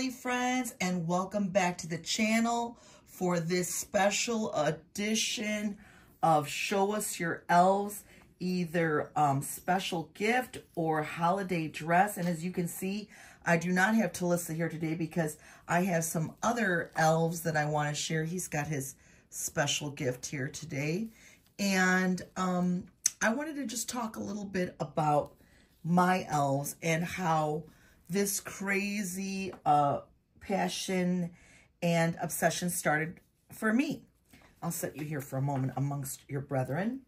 family, friends, and welcome back to the channel for this special edition of Show Us Your Elves, either special gift or holiday dress. And as you can see, I do not have Talissa here today because I have some other elves that I want to share. He's got his special gift here today. And I wanted to just talk a little bit about my elves and how this crazy passion and obsession started for me. I'll set you here for a moment amongst your brethren.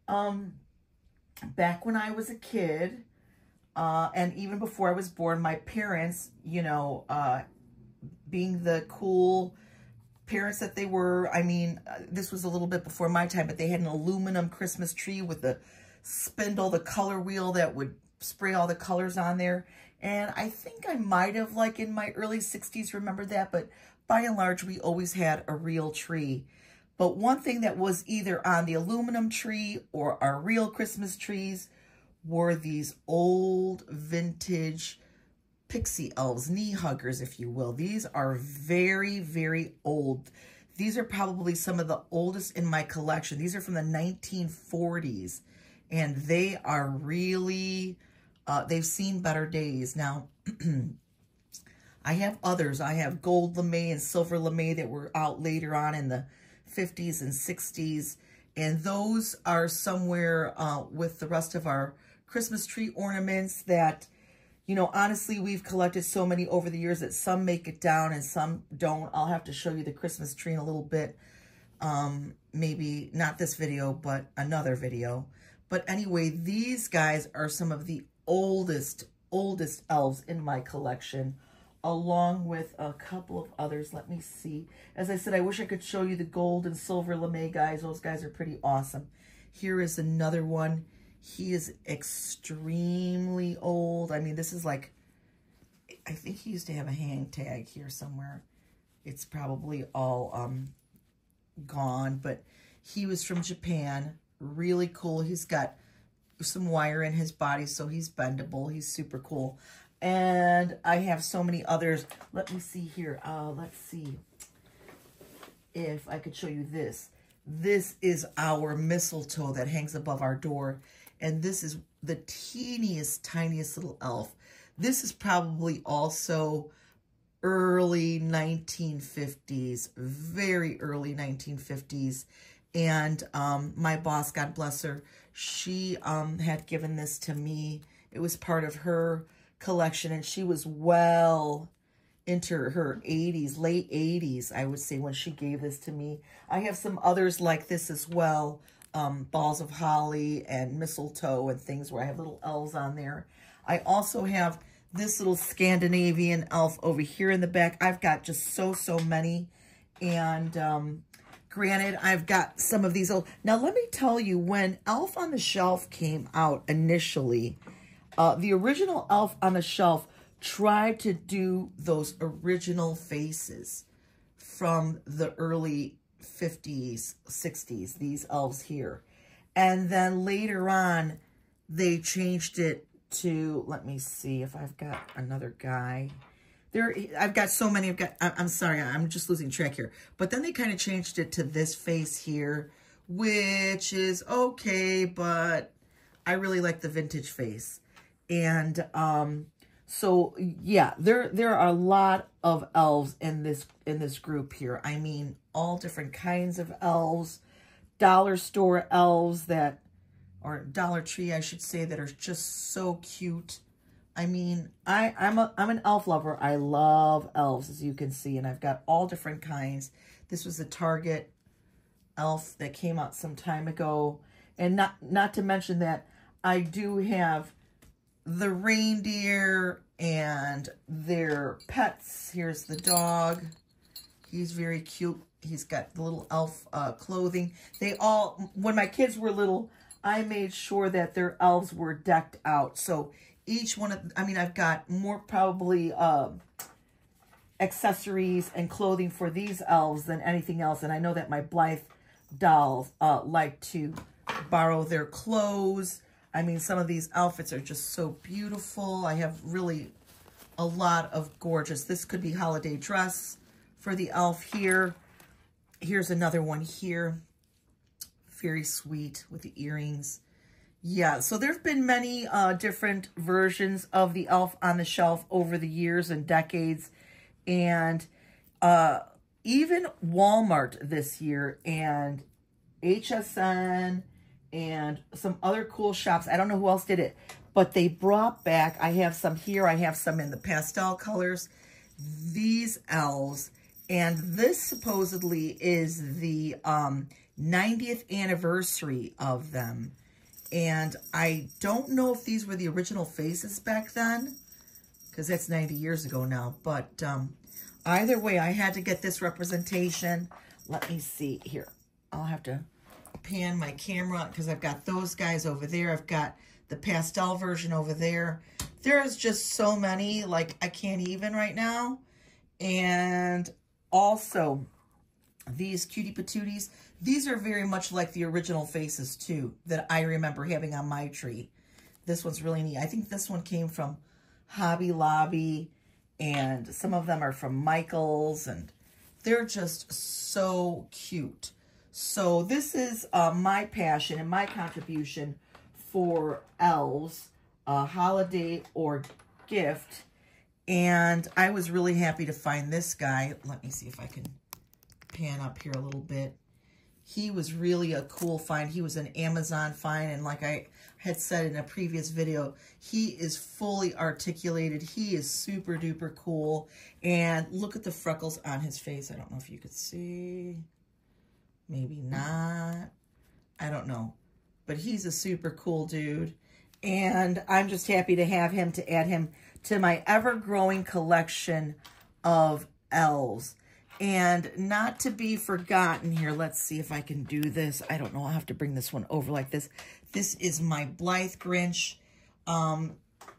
Back when I was a kid, and even before I was born, my parents, you know, being the cool parents that they were, I mean, this was a little bit before my time, but they had an aluminum Christmas tree with the spindle, the color wheel that would spray all the colors on there. And I think I might have, like in my early 60s, remembered that, but by and large, we always had a real tree. But one thing that was either on the aluminum tree or our real Christmas trees were these old vintage pixie elves, knee huggers, if you will. These are very, very old. These are probably some of the oldest in my collection. These are from the 1940s, and they are really... they've seen better days. Now, I have others. I have gold lame and silver lame that were out later on in the 50s and 60s. And those are somewhere with the rest of our Christmas tree ornaments that, you know, honestly, we've collected so many over the years that some make it down and some don't. I'll have to show you the Christmas tree in a little bit. Maybe not this video, but another video. But anyway, these guys are some of the oldest elves in my collection, along with a couple of others. Let me see. As I said, I wish I could show you the gold and silver lame guys. Those guys are pretty awesome. Here is another one. He is extremely old. I mean, this is like, I think he used to have a hang tag here somewhere. It's probably all gone, but he was from Japan. Really cool. He's got some wire in his body, so he's bendable. He's super cool. And I have so many others. Let me see here. Let's see if I could show you this. This is our mistletoe that hangs above our door. And this is the teeniest, tiniest little elf. This is probably also early 1950s, very early 1950s. And my boss, God bless her, she had given this to me. It was part of her collection, and she was well into her 80s, late 80s, I would say, when she gave this to me. I have some others like this as well, balls of holly and mistletoe and things where I have little elves on there. I also have this little Scandinavian elf over here in the back. I've got just so many, and granted, I've got some of these old. Now, let me tell you, when Elf on the Shelf came out initially, the original Elf on the Shelf tried to do those original faces from the early 50s, 60s, these elves here. And then later on, they changed it to, let me see if I've got another guy. I've got so many. I'm sorry, I'm just losing track here. But then they kind of changed it to this face here, which is okay, but I really like the vintage face. And so yeah, there are a lot of elves in this group here. I mean, all different kinds of elves, dollar store elves that, or Dollar Tree, I should say, that are just so cute. I mean, I'm an elf lover. I love elves, as you can see, and I've got all different kinds. This was a Target elf that came out some time ago. And not to mention that I do have the reindeer and their pets. Here's the dog. He's very cute. He's got the little elf clothing. They all, when my kids were little, I made sure that their elves were decked out. So each one of, I mean, I've got more probably accessories and clothing for these elves than anything else. And I know that my Blythe dolls like to borrow their clothes. I mean, some of these outfits are just so beautiful. I have really a lot of gorgeous. This could be holiday dress for the elf here. Here's another one here. Very sweet with the earrings. Yeah, so there have been many different versions of the elf on the shelf over the years and decades. And even Walmart this year and HSN and some other cool shops. I don't know who else did it, but they brought back, I have some here, I have some in the pastel colors, these elves. And this supposedly is the 90th anniversary of them. And I don't know if these were the original faces back then, because that's 90 years ago now. But either way, I had to get this representation. Let me see here. I'll have to pan my camera because I've got those guys over there. I've got the pastel version over there. There's just so many, like I can't even right now. And also these cutie patooties, these are very much like the original faces too that I remember having on my tree. This one's really neat. I think this one came from Hobby Lobby, and some of them are from Michael's, and they're just so cute. So this is my passion and my contribution for elves, holiday or gift. And I was really happy to find this guy. Let me see if I can pan up here a little bit. He was really a cool find. He was an Amazon find, and like I had said in a previous video, he is fully articulated. He is super duper cool. And look at the freckles on his face. I don't know if you could see. Maybe not. I don't know. But he's a super cool dude. And I'm just happy to have him, to add him to my ever-growing collection of elves. And not to be forgotten here, let's see if I can do this. I don't know, I'll have to bring this one over like this. This is my Blythe Grinch.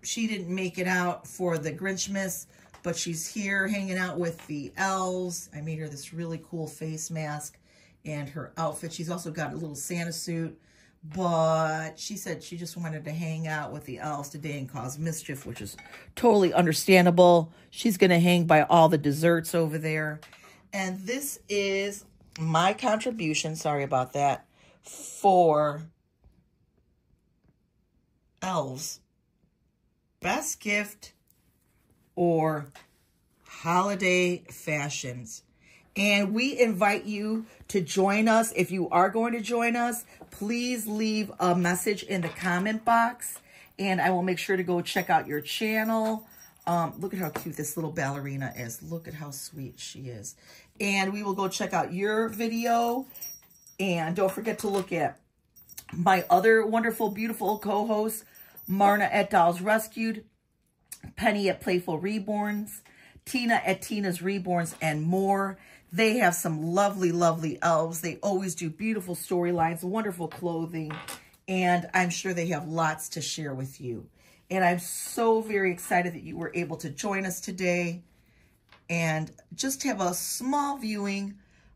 She didn't make it out for the Grinchmas, but she's here hanging out with the elves. I made her this really cool face mask and her outfit. She's also got a little Santa suit, but she said she just wanted to hang out with the elves today and cause mischief, which is totally understandable. She's going to hang by all the desserts over there. And this is my contribution, sorry about that, for elves. Best gift or holiday fashions. And we invite you to join us. If you are going to join us, please leave a message in the comment box, and I will make sure to go check out your channel. Look at how cute this little ballerina is. Look at how sweet she is. And we will go check out your video. And don't forget to look at my other wonderful, beautiful co-hosts, Marna at Dolls Rescued, Penny at Playful Reborns, Tina at Tina's Reborns, and more. They have some lovely, lovely elves. They always do beautiful storylines, wonderful clothing, and I'm sure they have lots to share with you. And I'm so very excited that you were able to join us today and just have a small viewing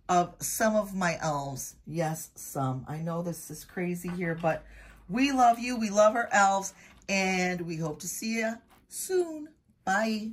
of some of my elves. Yes, some. I know this is crazy here, but we love you. We love our elves, and we hope to see you soon. Bye.